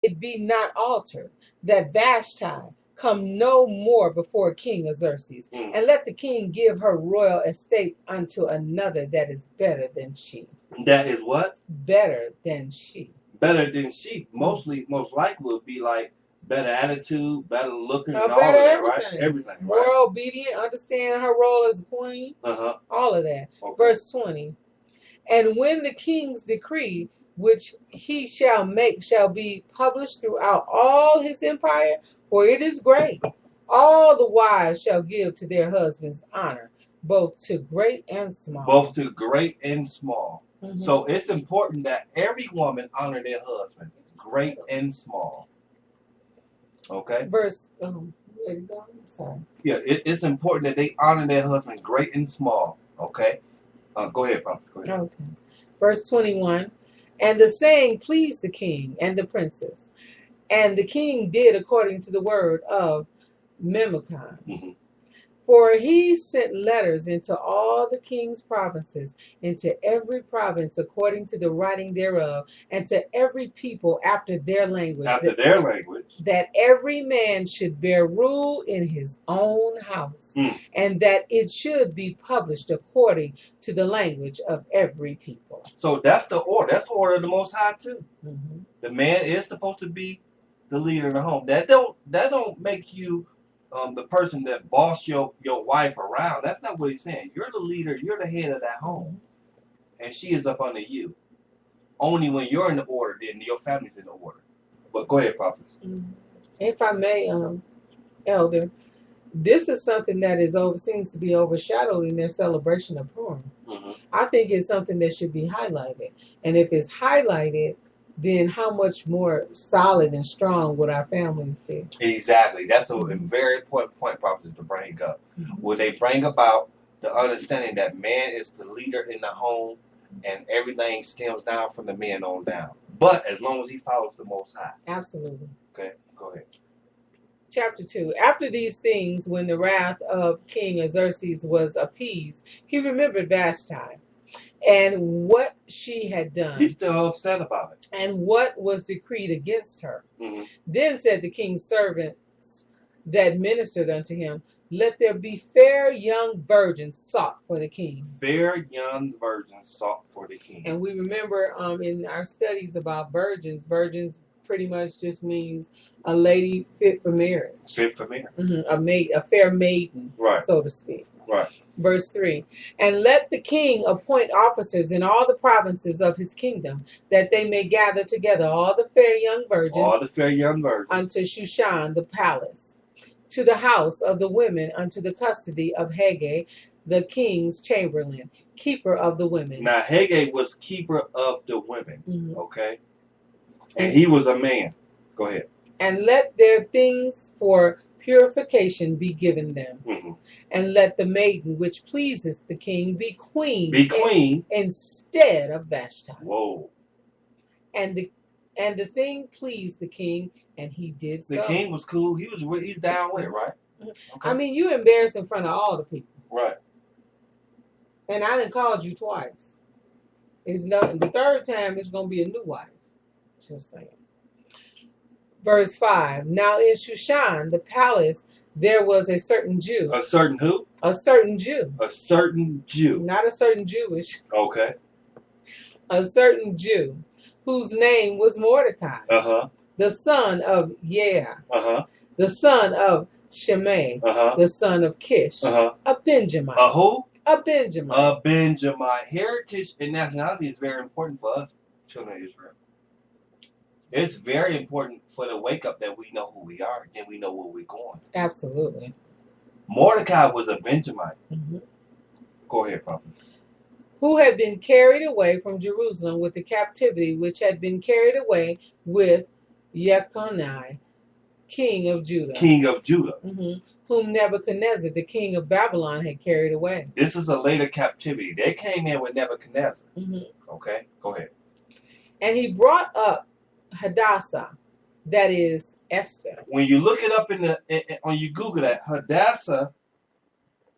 it be not altered, that Vashti come no more before King Xerxes, and let the king give her royal estate unto another that is better than she. That is what? Better than she. Better than she. Most likely would be like better attitude, better looking, and all better of that, everything. right? Everything, More right? obedient, understand her role as a queen. All of that. Okay. Verse 20. And when the king's decree, which he shall make, shall be published throughout all his empire, for it is great, all the wives shall give to their husbands honor, both to great and small. Both to great and small. So it's important that every woman honor their husband, great and small. Okay? Verse, where to go? Sorry. Yeah, it's important that they honor their husband, great and small. Okay? Go ahead, Prophet. Go ahead. Okay. Verse 21. And the saying pleased the king and the princess. And the king did according to the word of Memucan. For he sent letters into all the king's provinces, into every province according to the writing thereof, and to every people after their language. That every man should bear rule in his own house, and that it should be published according to the language of every people. So that's the order. That's the order of the Most High too. The man is supposed to be the leader in the home. That don't make you the person that boss your wife around. That's not what he's saying. You're the leader. You're the head of that home, and she is up under you. Only when you're in the order, then your family's in the order. But go ahead, Prophet. If I may, Elder, this is something that seems to be overshadowed in their celebration of Purim. I think it's something that should be highlighted, and if it's highlighted, then how much more solid and strong would our families be? Exactly. That's a very important point, Prophet, to bring up. When they bring about the understanding that man is the leader in the home and everything stems down from the man on down. But as long as he follows the Most High. Absolutely. Okay, go ahead. Chapter 2. After these things, when the wrath of King Xerxes was appeased, he remembered Vashti and what she had done. He's still upset about it. And what was decreed against her. Then said the king's servants that ministered unto him, let there be fair young virgins sought for the king. Fair young virgins sought for the king. And we remember in our studies about virgins pretty much just means a lady fit for marriage. Fit for marriage. A fair maiden, right, so to speak. Right. Verse 3. And let the king appoint officers in all the provinces of his kingdom, that they may gather together all the fair young virgins. All the fair young virgins. Unto Shushan the palace, to the house of the women, unto the custody of Haggai, the king's chamberlain, keeper of the women. Now Haggai was keeper of the women. Okay. And he was a man. Go ahead. And let their things for purification be given them. And let the maiden which pleases the king be queen. Instead of Vashti. Whoa. And the thing pleased the king, and he did so. The king was cool. He's down with it, right? Okay. I mean, you embarrassed in front of all the people. Right. And I done called you twice. The third time it's gonna be a new wife. Just saying. Verse 5. Now in Shushan, the palace, there was a certain Jew. A certain who? A certain Jew. A certain Jew. Not a certain Jewish. Okay. A certain Jew, whose name was Mordecai. The son of Yair. The son of Shimei. The son of Kish. A Benjamin. A who? A Benjamin. A Benjamin. Heritage and nationality is very important for us, children of Israel. It's very important for the wake up that we know who we are and we know where we're going. Absolutely. Mordecai was a Benjamin. Go ahead, Prophet. Who had been carried away from Jerusalem with the captivity which had been carried away with Jeconiah, king of Judah. King of Judah. Whom Nebuchadnezzar, the king of Babylon, had carried away. This is a later captivity. They came in with Nebuchadnezzar. Okay, go ahead. And he brought up Hadassah, that is Esther. When you look it up when you Google that, Hadassah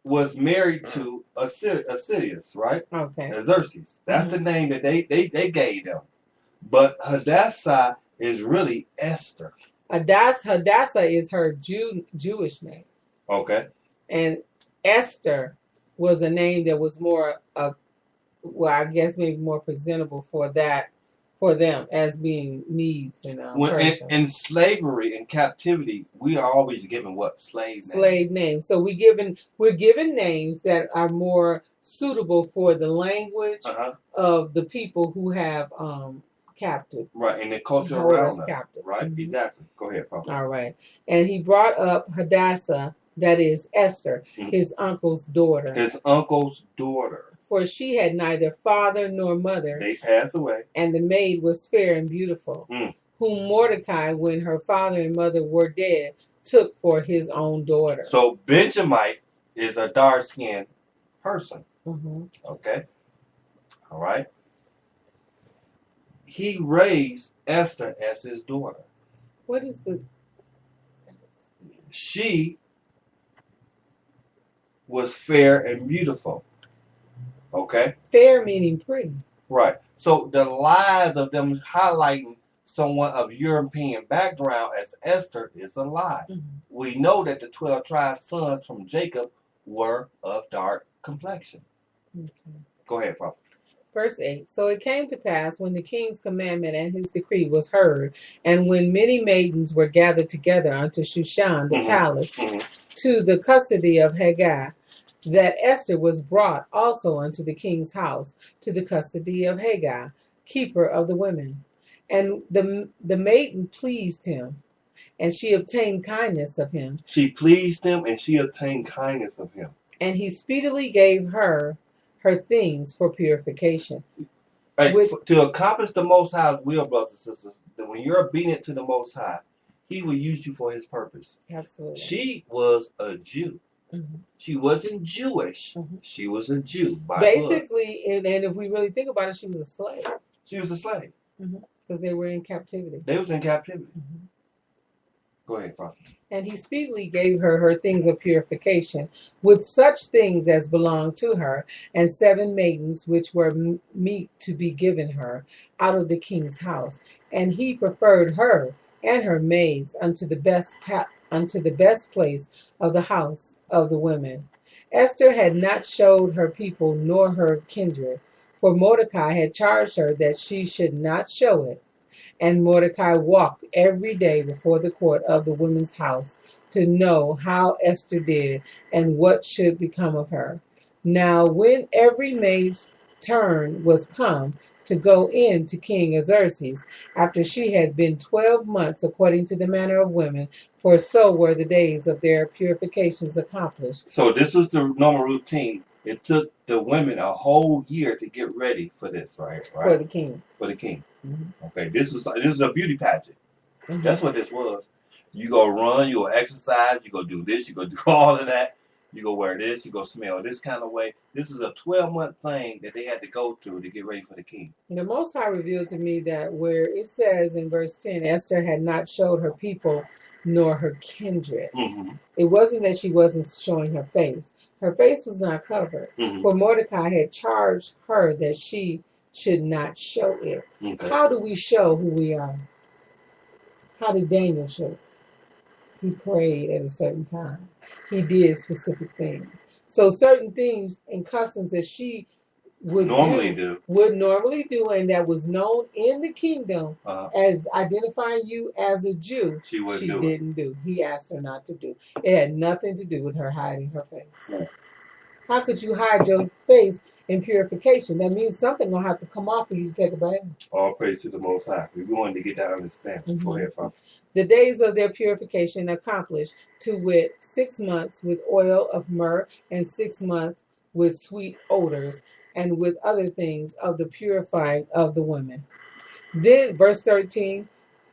was married to Assyrius, right? Okay. Xerxes. That's the name that they gave them. But Hadassah is really Esther. Hadassah is her Jewish name. Okay. And Esther was a name that was more, well, I guess maybe more presentable for them as being Medes and Persians. In slavery and captivity, we are always given what? Slave names. So we're given names that are more suitable for the language of the people who have captive. Right, and the culture around us. Captive. Right, exactly. Go ahead, Papa. All right. And he brought up Hadassah, that is Esther, his uncle's daughter. His uncle's daughter. For she had neither father nor mother. They passed away. And the maid was fair and beautiful, whom Mordecai, when her father and mother were dead, took for his own daughter. So Benjamite is a dark-skinned person. Okay? All right? He raised Esther as his daughter. What is the... She was fair and beautiful. Okay? Fair meaning pretty. Right. So the lies of them highlighting someone of European background as Esther is a lie. We know that the 12 tribe sons from Jacob were of dark complexion. Go ahead, Prophet. Verse 8. So it came to pass when the king's commandment and his decree was heard, and when many maidens were gathered together unto Shushan the palace, to the custody of Hegai, that Esther was brought also unto the king's house, to the custody of Hegai, keeper of the women. And the maiden pleased him, and she obtained kindness of him. She pleased him, and she obtained kindness of him. And he speedily gave her things for purification. Right, to accomplish the Most High's will, brothers and sisters, that when you're obedient to the Most High, He will use you for His purpose. Absolutely. She was a Jew. She wasn't Jewish. She was a Jew. Basically, and if we really think about it, she was a slave. She was a slave. Because they were in captivity. They was in captivity. Go ahead, Prophet. And he speedily gave her things of purification, with such things as belonged to her, and 7 maidens which were meet to be given her out of the king's house. And he preferred her and her maids unto the best place of the house of the women. Esther had not showed her people nor her kindred, for Mordecai had charged her that she should not show it. And Mordecai walked every day before the court of the women's house to know how Esther did and what should become of her. Now when every maid's turn was come to go in to King Xerxes, after she had been 12 months according to the manner of women, for so were the days of their purifications accomplished. So this was the normal routine. It took the women a whole year to get ready for this, right? For the king. For the king. Okay, this was a beauty pageant. That's what this was. You go run, you go exercise, you go do this, you go do all of that. You go wear this, you go smell this kind of way. This is a 12-month thing that they had to go through to get ready for the king. The Most High revealed to me that where it says in verse 10, Esther had not showed her people nor her kindred. It wasn't that she wasn't showing her face. Her face was not covered. For Mordecai had charged her that she should not show it. How do we show who we are? How did Daniel show? He prayed at a certain time. He did specific things. So certain things and customs that she would normally do, and that was known in the kingdom as identifying you as a Jew, she didn't do. He asked her not to do. It had nothing to do with her hiding her face. Right. How could you hide your face in purification? That means something will have to come off for you to take a bath. All praise to the Most High. We wanted to get that understanding. Go ahead, Father. The days of their purification accomplished, to wit, 6 months with oil of myrrh, and 6 months with sweet odors, and with other things of the purifying of the women. Then, verse 13,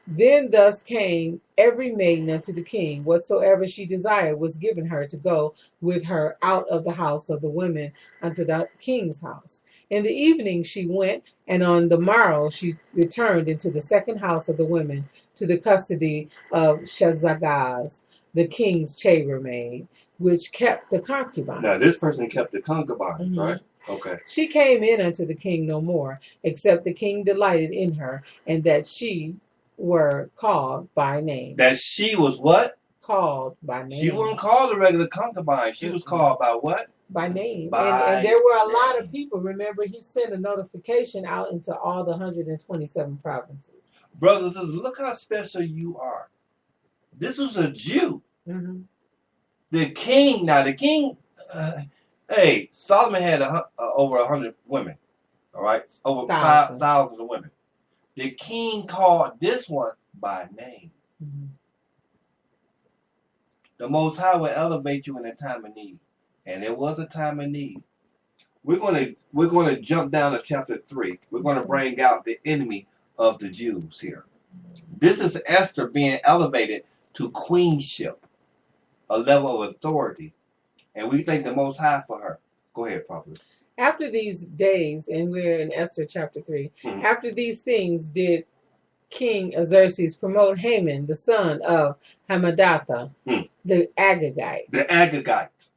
then thus came every maiden unto the king, whatsoever she desired was given her to go with her out of the house of the women unto the king's house. In the evening she went, and on the morrow she returned into the second house of the women, to the custody of Shazagaz, the king's chambermaid, which kept the concubines. Now this person kept the concubines, right? Okay. She came in unto the king no more, except the king delighted in her, and that she were called by name. That she was what? Called by name. She wasn't called a regular concubine. She was called by what? By name. By and there were a name. lot of people. Remember, he sent a notification out into all the 127 provinces. Brothers and sisters, look how special you are. This was a Jew. Mm-hmm. The king, hey, Solomon had over 100 women. All right? Over 5,000 women. The king called this one by name. Mm-hmm. The Most High will elevate you in a time of need. And it was a time of need. We're gonna jump down to chapter 3. We're gonna bring out the enemy of the Jews here. This is Esther being elevated to queenship, a level of authority. And we thank the Most High for her. Go ahead, Prophet. After these days, and we're in Esther chapter 3, after these things did King Xerxes promote Haman, the son of Hammedatha, the Agagite. The Agagite.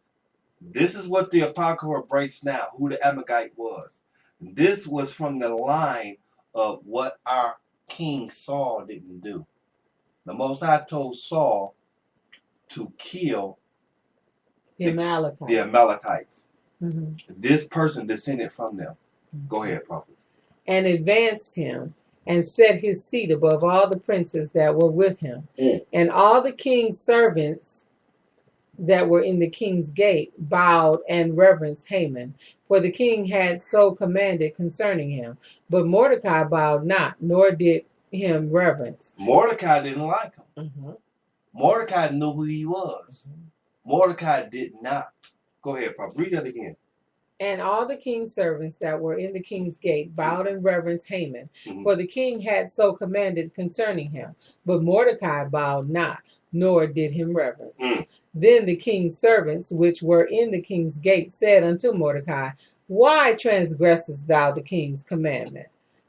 This is what the Apocrypha breaks now, who the Agagite was. This was from the line of what our King Saul didn't do. The Most High told Saul to kill the Amalekites. The Amalekites. Mm-hmm. This person descended from them. Go ahead, Prophet. And advanced him and set his seat above all the princes that were with him. And all the king's servants that were in the king's gate bowed and reverenced Haman, for the king had so commanded concerning him. But Mordecai bowed not, nor did him reverence. Mordecai didn't like him. Mm-hmm. Mordecai knew who he was. Mordecai did not. Go ahead, Prophet. Read that again. And all the king's servants that were in the king's gate bowed and reverenced Haman, for the king had so commanded concerning him. But Mordecai bowed not, nor did him reverence. Then the king's servants, which were in the king's gate, said unto Mordecai, Why transgressest thou the king's commandment?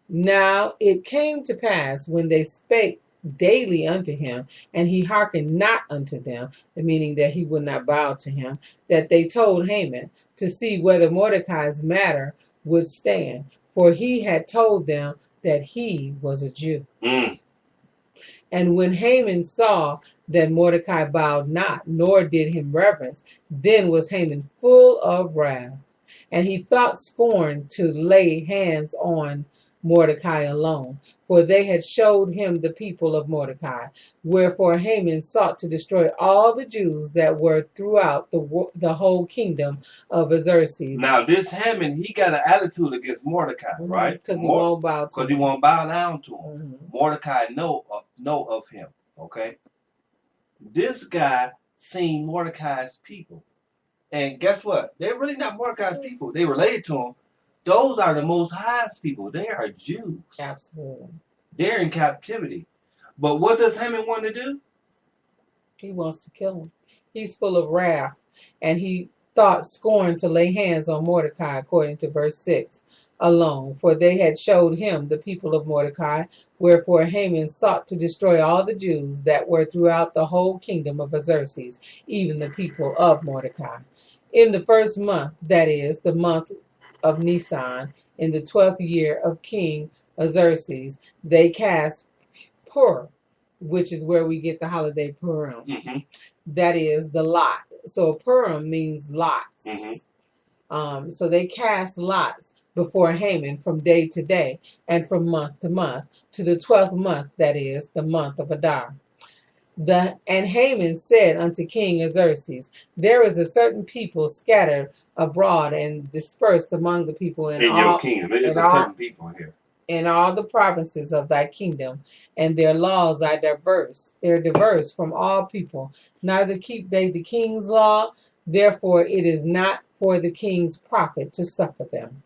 Now it came to pass, when they spake daily unto him, and he hearkened not unto them, meaning that he would not bow to him, that they told Haman to see whether Mordecai's matter would stand, for he had told them that he was a Jew. And when Haman saw that Mordecai bowed not, nor did him reverence, then was Haman full of wrath, and he thought scorn to lay hands on Mordecai alone, for they had showed him the people of Mordecai. Wherefore Haman sought to destroy all the Jews that were throughout the whole kingdom of Xerxes. Now this Haman, he got an attitude against Mordecai, right? Because he won't bow to him. Because he won't bow down to him. Mordecai know of him, okay? This guy seen Mordecai's people. And guess what? They're really not Mordecai's people. They related to him. Those are the Most High's people. They are Jews. Absolutely. They're in captivity. But what does Haman want to do? He wants to kill him. He's full of wrath. And he thought scorn to lay hands on Mordecai, according to verse 6 alone. For they had showed him the people of Mordecai. Wherefore Haman sought to destroy all the Jews that were throughout the whole kingdom of Xerxes, even the people of Mordecai. In the first month, that is, the month of Nisan, in the 12th year of King Xerxes, they cast Purim, which is where we get the holiday Purim. That is the lot. So Purim means lots. So they cast lots before Haman from day to day and from month to month, to the 12th month, that is, the month of Adar. And Haman said unto King Xerxes, There is a certain people scattered abroad and dispersed among the people in all your kingdom. There's a certain people here. In all the provinces of thy kingdom, and their laws are diverse. They're diverse from all people. Neither keep they the king's law, therefore it is not for the king's profit to suffer them.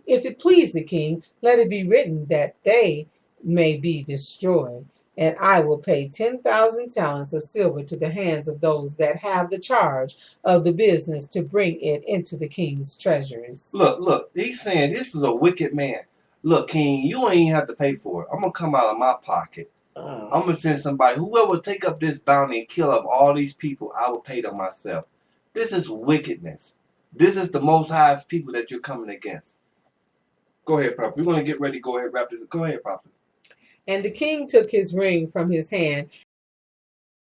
If it please the king, let it be written that they may be destroyed. And I will pay 10,000 talents of silver to the hands of those that have the charge of the business to bring it into the king's treasuries. Look, he's saying this is a wicked man. Look, king, you ain't even have to pay for it. I'm going to come out of my pocket. I'm going to send somebody. Whoever will take up this bounty and kill up all these people, I will pay them myself. This is wickedness. This is the Most High's people that you're coming against. Go ahead, Prophet. We're going to get ready to go ahead and wrap this. Go ahead, Prophet. And the king took his ring from his hand